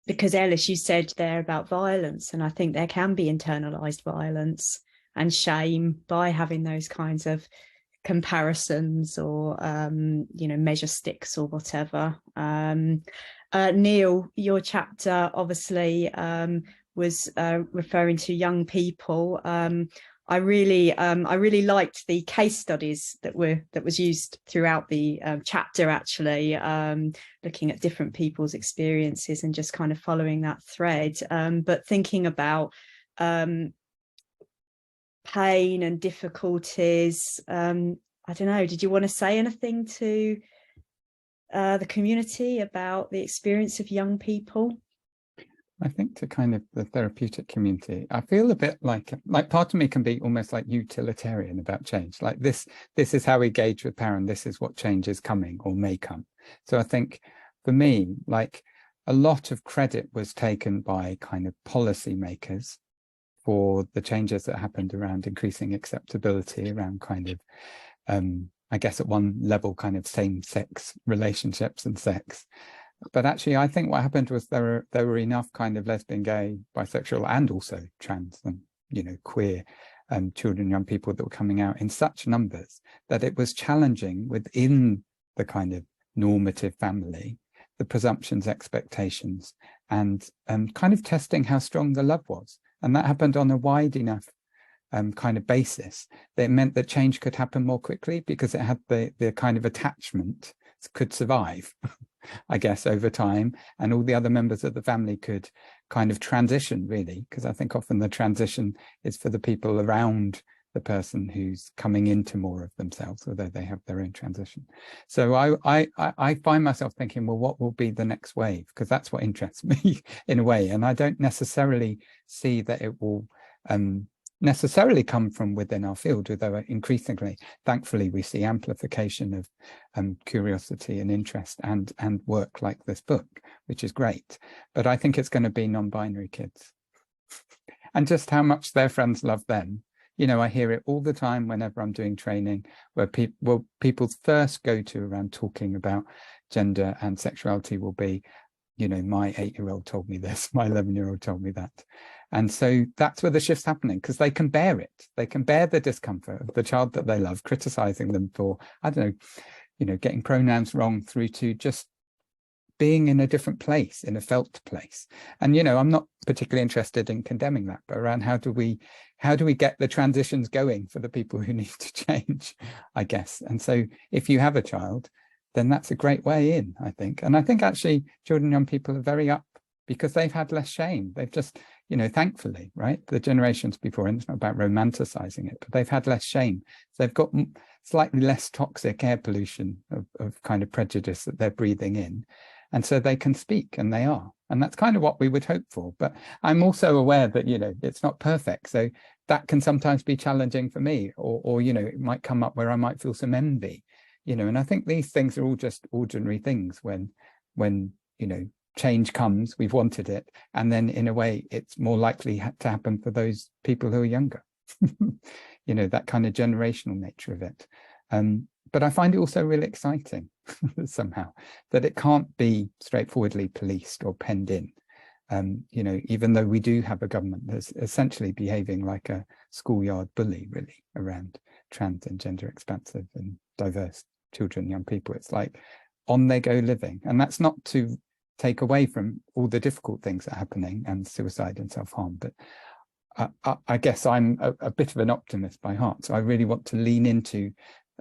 Because Ellis, you said there about violence, and I think there can be internalized violence and shame by having those kinds of comparisons or measure sticks or whatever. Neil, your chapter obviously was referring to young people. I really liked the case studies that was used throughout the chapter, actually, looking at different people's experiences and just kind of following that thread, but thinking about pain and difficulties. I don't know, did you want to say anything to the community about the experience of young people? I think to kind of the therapeutic community, I feel a bit like part of me can be almost like utilitarian about change. Like this is how we gauge with power, and this is what change is coming or may come. So I think for me, like a lot of credit was taken by kind of policy makers for the changes that happened around increasing acceptability around kind of, I guess at one level, kind of same-sex relationships and sex. But actually, I think what happened was there were enough kind of lesbian, gay, bisexual, and also trans and queer children, young people that were coming out in such numbers that it was challenging within the kind of normative family, the presumptions, expectations, and kind of testing how strong the love was. And that happened on a wide enough kind of basis that it meant that change could happen more quickly because it had the kind of attachment could survive, I guess, over time, and all the other members of the family could kind of transition, really, because I think often the transition is for the people around the person who's coming into more of themselves, although they have their own transition. So I find myself thinking, well, what will be the next wave? Because that's what interests me in a way, and I don't necessarily see that it will necessarily come from within our field, although increasingly, thankfully, we see amplification of curiosity and interest and work like this book, which is great. But I think it's going to be non-binary kids and just how much their friends love them. I hear it all the time whenever I'm doing training where people's first go-to around talking about gender and sexuality will be, my 8-year-old told me this, my 11-year-old told me that. And so that's where the shift's happening, because they can bear it. They can bear the discomfort of the child that they love, criticizing them for, I don't know, getting pronouns wrong, through to just being in a different place, in a felt place. And, I'm not particularly interested in condemning that, but around how do we get the transitions going for the people who need to change, I guess. And so if you have a child, then that's a great way in, I think. And I think actually children and young people are very up because they've had less shame. They've just, thankfully, right? The generations before, and it's not about romanticizing it, but they've had less shame. So they've got slightly less toxic air pollution of kind of prejudice that they're breathing in. And so they can speak, and they are. And that's kind of what we would hope for. But I'm also aware that, it's not perfect. So that can sometimes be challenging for me, or it might come up where I might feel some envy, and I think these things are all just ordinary things when change comes, we've wanted it, and then in a way it's more likely to happen for those people who are younger. That kind of generational nature of it. But I find it also really exciting somehow that it can't be straightforwardly policed or penned in. Even though we do have a government that's essentially behaving like a schoolyard bully, really, around trans and gender expansive and diverse children, young people. It's like on they go living. And that's not to take away from all the difficult things that are happening and suicide and self-harm. But I guess I'm a bit of an optimist by heart. So I really want to lean into,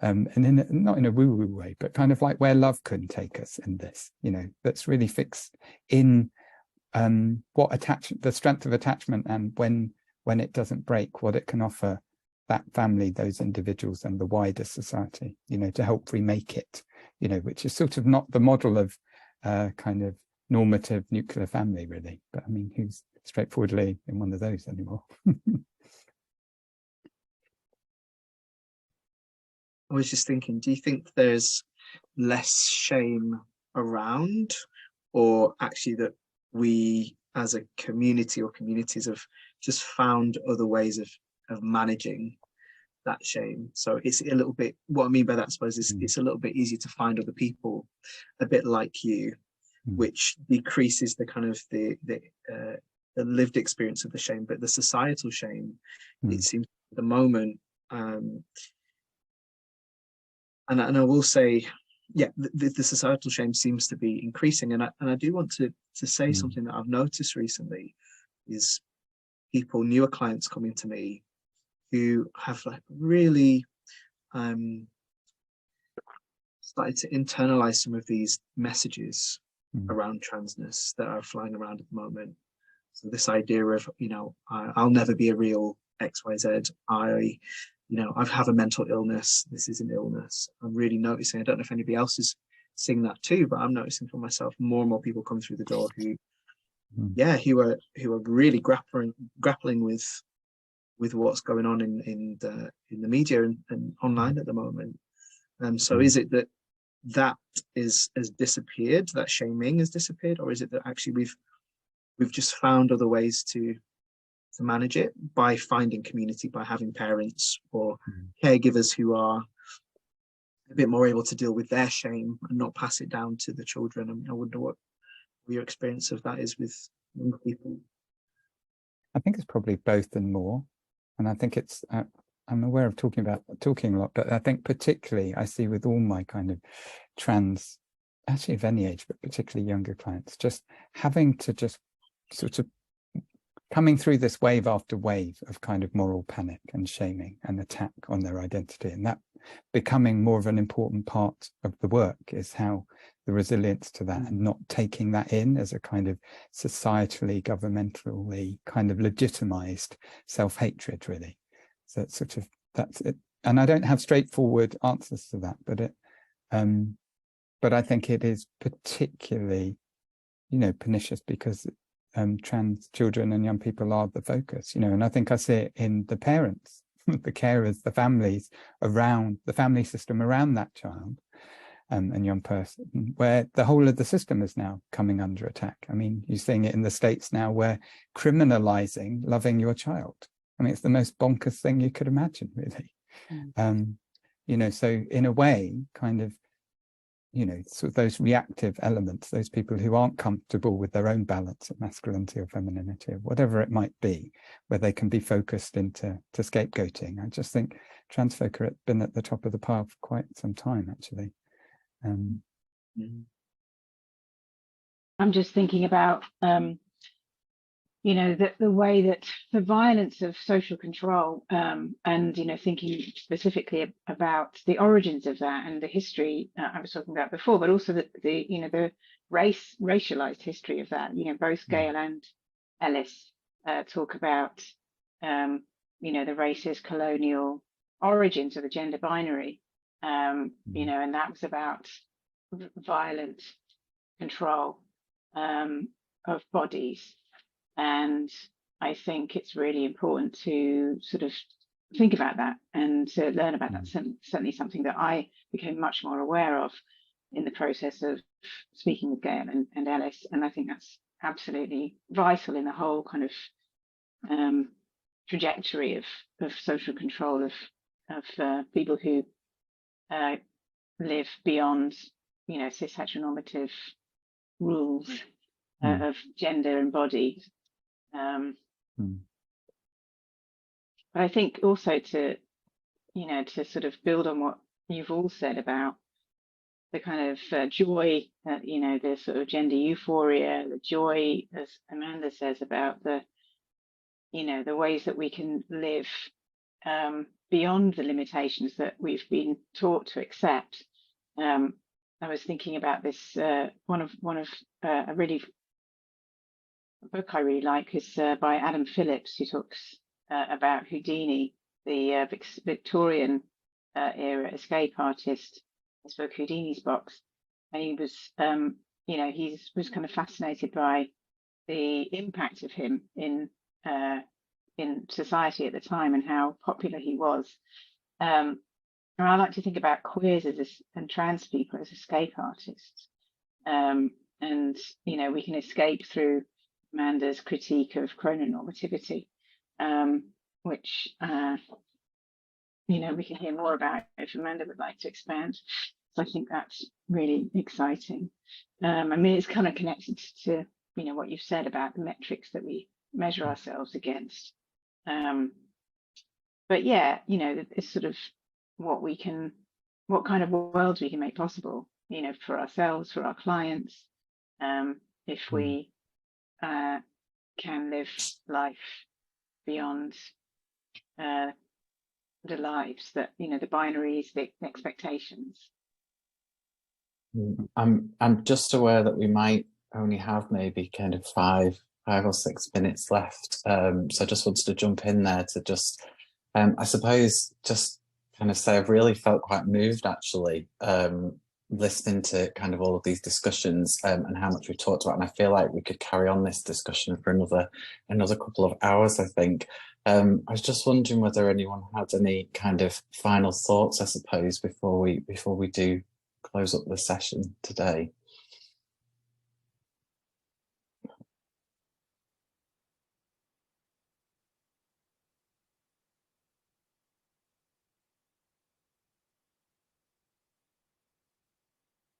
and not in a woo-woo way, but kind of like where love can take us in this, that's really fixed in the strength of attachment, and when it doesn't break, what it can offer that family, those individuals, and the wider society, to help remake it, which is sort of not the model of kind of normative nuclear family, really. But I mean, who's straightforwardly in one of those anymore? I was just thinking, do you think there's less shame around, or actually that we as a community or communities have just found other ways of managing that shame? So it's a little bit, what I mean by that, I suppose, is it's a little bit easier to find other people a bit like you, which decreases the kind of the lived experience of the shame, but the societal shame, it seems at the moment, and I will say, yeah, the societal shame seems to be increasing, and I do want to say something that I've noticed recently is people, newer clients coming to me who have like really started to internalize some of these messages around transness that are flying around at the moment. So this idea of, you know, I'll never be a real XYZ. I have a mental illness. This is an illness. I'm really noticing. I don't know if anybody else is seeing that too, but I'm noticing for myself more and more people come through the door who are really grappling with what's going on in the media and online at the moment. So is it that has disappeared, that shaming has disappeared, or is it that actually we've just found other ways to manage it by finding community, by having parents or caregivers who are a bit more able to deal with their shame and not pass it down to the children? I mean, I wonder what your experience of that is with young people. I think it's probably both and more. And I think it's, I'm aware of talking a lot, but I think particularly I see with all my kind of trans, actually of any age, but particularly younger clients, just having to just sort of coming through this wave after wave of kind of moral panic and shaming and attack on their identity, and that becoming more of an important part of the work is how the resilience to that and not taking that in as a kind of societally, governmentally kind of legitimized self-hatred, really. So it's sort of, that's it. And I don't have straightforward answers to that, but I think it is particularly, you know, pernicious because trans children and young people are the focus, you know, and I think I see it in the parents, the carers, the families around, the family system around that child and young person, where the whole of the system is now coming under attack. I mean, you're seeing it in the States now, where criminalizing loving your child. I mean, it's the most bonkers thing you could imagine, really. You know, so in a way, kind of, you know, sort of those reactive elements, those people who aren't comfortable with their own balance of masculinity or femininity or whatever it might be, where they can be focused into scapegoating. I just think trans folk have been at the top of the pile for quite some time, actually. I'm just thinking about, you know, the way that the violence of social control and, you know, thinking specifically about the origins of that and the history I was talking about before, but also the you know, the racialized history of that. You know, both Gail and Ellis talk about, you know, the racist colonial origins of the gender binary, you know, and that was about violent control of bodies. And I think it's really important to sort of think about that and to learn about that. Certainly something that I became much more aware of in the process of speaking with Gail and Ellis. And I think that's absolutely vital in the whole kind of trajectory of social control of people who live beyond, you know, cis heteronormative rules of gender and body. But I think also to, you know, to sort of build on what you've all said about the kind of joy, you know, the sort of gender euphoria, the joy, as Amanda says, about the, you know, the ways that we can live beyond the limitations that we've been taught to accept. I was thinking about this, one of a book I really like is by Adam Phillips, who talks about Houdini, the Victorian era escape artist. His book Houdini's Box, and he was he was kind of fascinated by the impact of him in society at the time and how popular he was. And I like to think about queers and trans people as escape artists. And we can escape through Amanda's critique of chrononormativity, which we can hear more about if Amanda would like to expand. So I think that's really exciting. I mean, it's kind of connected to what you've said about the metrics that we measure ourselves against. But yeah, it's sort of what kind of worlds we can make possible, for ourselves, for our clients, if we can live life beyond the lives that, the binaries, the expectations. I'm just aware that we might only have maybe kind of 5 or 6 minutes left. So I just wanted to jump in there to just, I suppose, just kind of say I've really felt quite moved actually, listening to kind of all of these discussions and how much we've talked about. And I feel like we could carry on this discussion for another couple of hours, I think. I was just wondering whether anyone had any kind of final thoughts, I suppose, before we do close up the session today.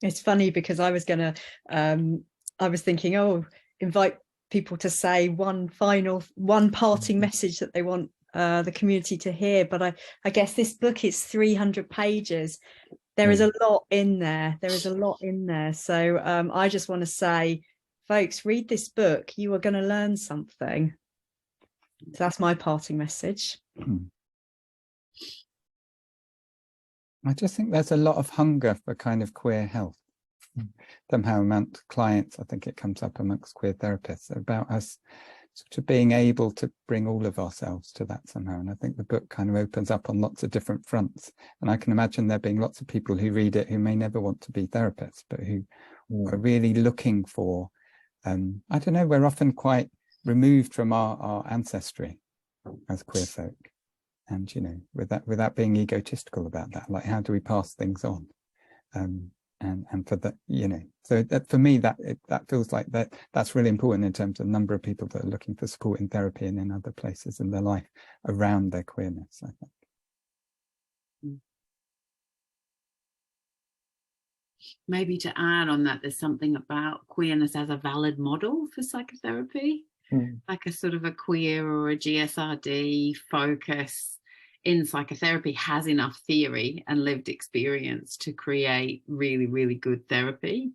It's funny because I was thinking, invite people to say one parting message that they want the community to hear. But I guess this book is 300 pages. There is a lot in there. So I just want to say, folks, read this book. You are going to learn something. So that's my parting message. I just think there's a lot of hunger for kind of queer health. Somehow amongst clients, I think it comes up amongst queer therapists about us sort of being able to bring all of ourselves to that somehow. And I think the book kind of opens up on lots of different fronts. And I can imagine there being lots of people who read it who may never want to be therapists, but who are really looking for, I don't know, we're often quite removed from our ancestry as queer folk. And, without being egotistical about that, like, how do we pass things on? And for that, so that, for me, that feels like that's really important in terms of the number of people that are looking for support in therapy and in other places in their life around their queerness, I think. Maybe to add on that, there's something about queerness as a valid model for psychotherapy, like a sort of a queer or a GSRD focus in psychotherapy has enough theory and lived experience to create really, really good therapy.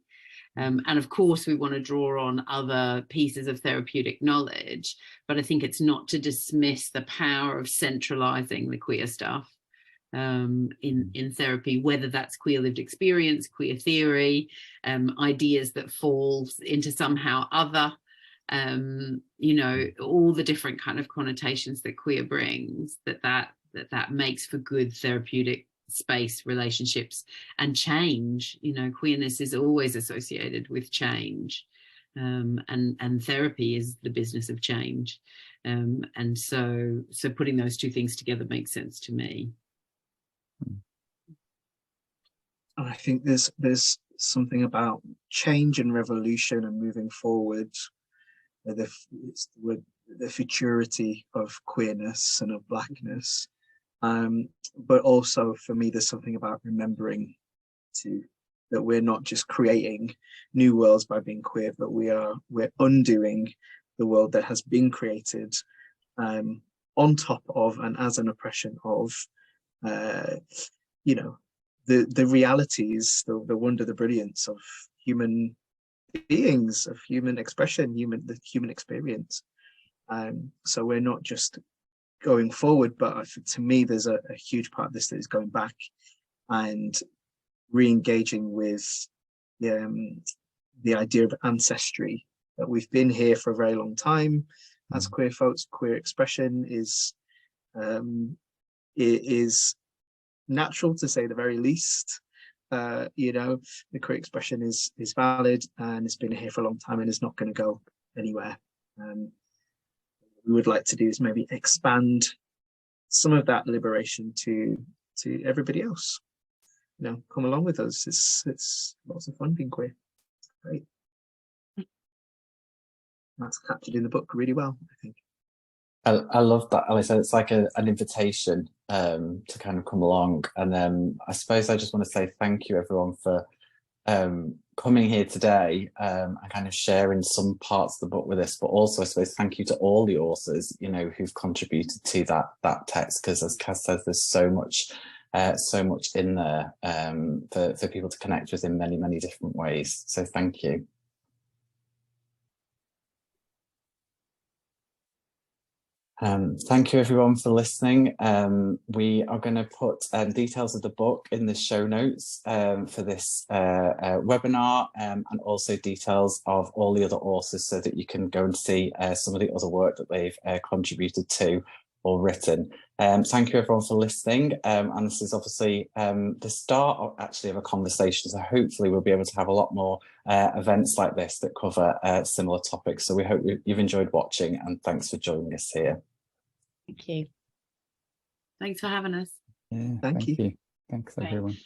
And of course, we want to draw on other pieces of therapeutic knowledge, but I think it's not to dismiss the power of centralizing the queer stuff in therapy, whether that's queer lived experience, queer theory, ideas that fall into somehow other, all the different kind of connotations that queer brings, that makes for good therapeutic space, relationships, and change. Queerness is always associated with change, and therapy is the business of change, and so putting those two things together makes sense to me. And I think there's something about change and revolution and moving forward, the futurity of queerness and of blackness. But also for me, there's something about remembering that we're not just creating new worlds by being queer, but we're undoing the world that has been created on top of and as an oppression of the realities, the wonder, the brilliance of human beings, of human expression, the human experience. So we're not just going forward, but to me there's a huge part of this that is going back and re-engaging with the idea of ancestry, that we've been here for a very long time as queer folks. Queer expression is natural, to say the very least, you know, the queer expression is valid and it's been here for a long time and is not going to go anywhere. We would like to do is maybe expand some of that liberation to everybody else. You know, come along with us. It's lots of fun being queer. It's great. That's captured in the book really well, I think. I love that, Alice. It's like an invitation to kind of come along. And I suppose I just want to say thank you, everyone, for coming here today and kind of sharing some parts of the book with us. But also, I suppose, thank you to all the authors, you know, who've contributed to that text, because as Kaz says, there's so much in there for people to connect with in many, many different ways. So thank you. Thank you everyone for listening. We are going to put details of the book in the show notes for this webinar, and also details of all the other authors so that you can go and see some of the other work that they've contributed to or written. Thank you everyone for listening, and this is obviously the start of a conversation, so hopefully we'll be able to have a lot more events like this that cover similar topics. So we hope you've enjoyed watching, and thanks for joining us here. Thank you. Thanks for having us. Yeah, thank you. Thanks everyone.